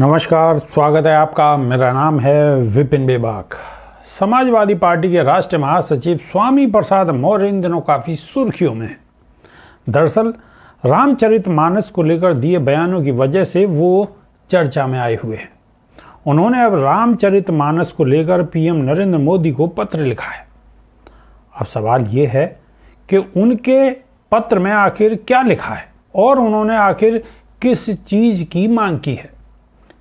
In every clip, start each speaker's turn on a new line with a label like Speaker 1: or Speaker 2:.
Speaker 1: नमस्कार, स्वागत है आपका। मेरा नाम है विपिन बेबाक। समाजवादी पार्टी के राष्ट्रीय महासचिव स्वामी प्रसाद मौर्य इन दिनों काफ़ी सुर्खियों में हैं। दरअसल रामचरितमानस को लेकर दिए बयानों की वजह से वो चर्चा में आए हुए हैं। उन्होंने अब रामचरितमानस को लेकर पीएम नरेंद्र मोदी को पत्र लिखा है। अब सवाल ये है कि उनके पत्र में आखिर क्या लिखा है और उन्होंने आखिर किस चीज़ की मांग की है।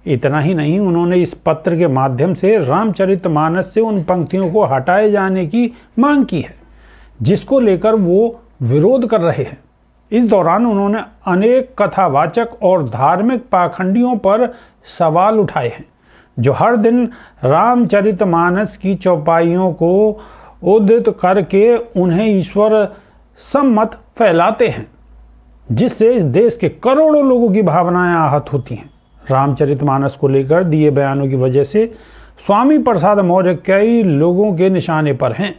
Speaker 1: इतना ही नहीं, उन्होंने इस पत्र के माध्यम से रामचरितमानस से उन पंक्तियों को हटाए जाने की मांग की है जिसको लेकर वो विरोध कर रहे हैं। इस दौरान उन्होंने अनेक कथावाचक और धार्मिक पाखंडियों पर सवाल उठाए हैं जो हर दिन रामचरितमानस की चौपाइयों को उद्धृत करके उन्हें ईश्वर सम्मत फैलाते हैं, जिससे इस देश के करोड़ों लोगों की भावनाएं आहत होती हैं। रामचरितमानस को लेकर दिए बयानों की वजह से स्वामी प्रसाद मौर्य कई लोगों के निशाने पर हैं,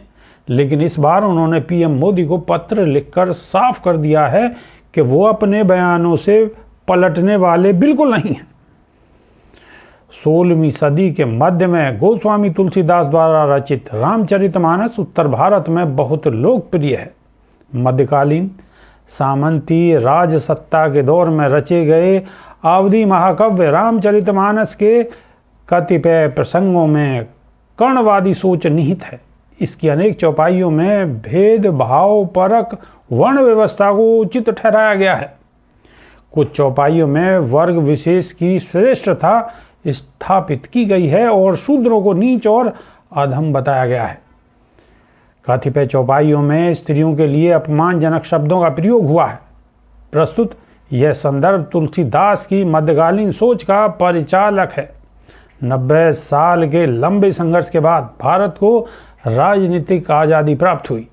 Speaker 1: लेकिन इस बार उन्होंने पीएम मोदी को पत्र लिखकर साफ कर दिया है कि वो अपने बयानों से पलटने वाले बिल्कुल नहीं हैं। 16वीं सदी के मध्य में गोस्वामी तुलसीदास द्वारा रचित रामचरितमानस उत्तर भारत में बहुत लोकप्रिय है। मध्यकालीन सामंती राजसत्ता के दौर में रचे गए अवधी महाकाव्य रामचरितमानस के कतिपय प्रसंगों में कर्णवादी सोच निहित है। इसकी अनेक चौपाइयों में भेदभाव परक वर्ण व्यवस्था को उचित ठहराया गया है। कुछ चौपाइयों में वर्ग विशेष की श्रेष्ठता स्थापित की गई है और शूद्रों को नीच और अधम बताया गया है। कतिपय चौपाइयों में स्त्रियों के लिए अपमानजनक शब्दों का प्रयोग हुआ है। प्रस्तुत यह संदर्भ तुलसीदास की मध्यकालीन सोच का परिचालक है। 90 साल के लंबे संघर्ष के बाद भारत को राजनीतिक आज़ादी प्राप्त हुई।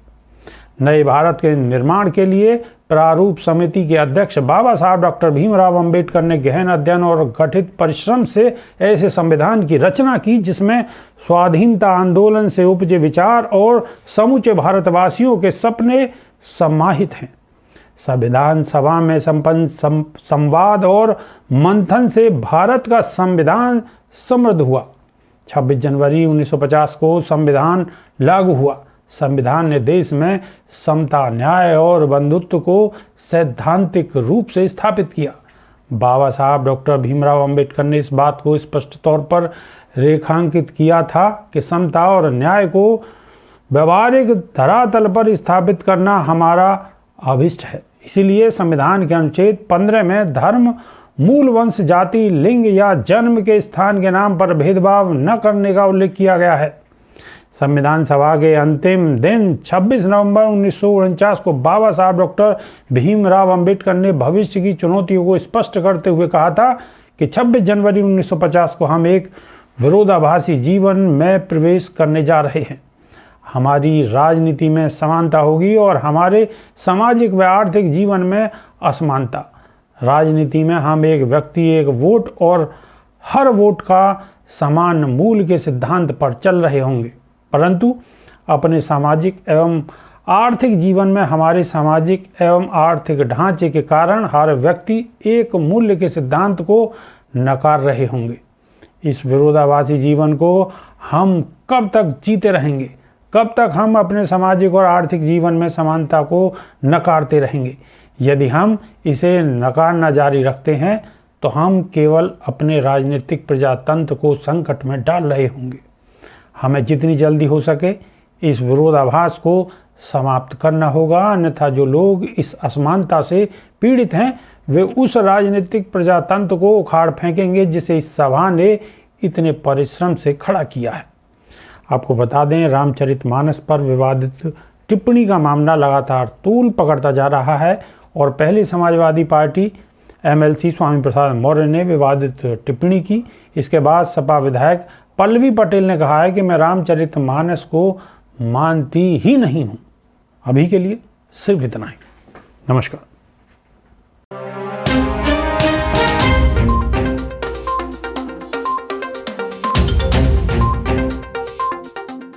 Speaker 1: नए भारत के निर्माण के लिए प्रारूप समिति के अध्यक्ष बाबा साहब डॉक्टर भीमराव अंबेडकर ने गहन अध्ययन और गठित परिश्रम से ऐसे संविधान की रचना की जिसमें स्वाधीनता आंदोलन से उपजे विचार और समूचे भारतवासियों के सपने समाहित हैं। संविधान सभा में संपन्न संवाद और मंथन से भारत का संविधान समृद्ध हुआ। 26 जनवरी 1950 को संविधान लागू हुआ। संविधान ने देश में समता, न्याय और बंधुत्व को सैद्धांतिक रूप से स्थापित किया। बाबा साहब डॉक्टर भीमराव अंबेडकर ने इस बात को स्पष्ट तौर पर रेखांकित किया था कि समता और न्याय को व्यवहारिक धरातल पर स्थापित करना हमारा अभिष्ट है। इसीलिए संविधान के अनुच्छेद 15 में धर्म, मूल वंश, जाति, लिंग या जन्म के स्थान के नाम पर भेदभाव न करने का उल्लेख किया गया है। संविधान सभा के अंतिम दिन 26 नवंबर 1949 को बाबा साहब डॉक्टर भीमराव अंबेडकर ने भविष्य की चुनौतियों को स्पष्ट करते हुए कहा था कि 26 जनवरी 1950 को हम एक विरोधाभासी जीवन में प्रवेश करने जा रहे हैं। हमारी राजनीति में समानता होगी और हमारे सामाजिक व आर्थिक जीवन में असमानता। राजनीति में हम एक व्यक्ति, एक वोट और हर वोट का समान मूल्य के सिद्धांत पर चल रहे होंगे, परंतु अपने सामाजिक एवं आर्थिक जीवन में हमारे सामाजिक एवं आर्थिक ढांचे के कारण हर व्यक्ति एक मूल्य के सिद्धांत को नकार रहे होंगे। इस विरोधाभासी जीवन को हम कब तक जीते रहेंगे? कब तक हम अपने सामाजिक और आर्थिक जीवन में समानता को नकारते रहेंगे? यदि हम इसे नकारना जारी रखते हैं तो हम केवल अपने राजनीतिक प्रजातंत्र को संकट में डाल रहे होंगे। हमें जितनी जल्दी हो सके इस विरोधाभास को समाप्त करना होगा, अन्यथा जो लोग इस असमानता से पीड़ित हैं वे उस राजनीतिक प्रजातंत्र को उखाड़ फेंकेंगे जिसे इस सभा ने इतने परिश्रम से खड़ा किया है। आपको बता दें, रामचरितमानस पर विवादित टिप्पणी का मामला लगातार तूल पकड़ता जा रहा है और पहले समाजवादी पार्टी एमएलसी स्वामी प्रसाद मौर्य ने विवादित टिप्पणी की। इसके बाद सपा विधायक पल्लवी पटेल ने कहा है कि मैं रामचरितमानस को मानती ही नहीं हूँ। अभी के लिए सिर्फ इतना ही। नमस्कार।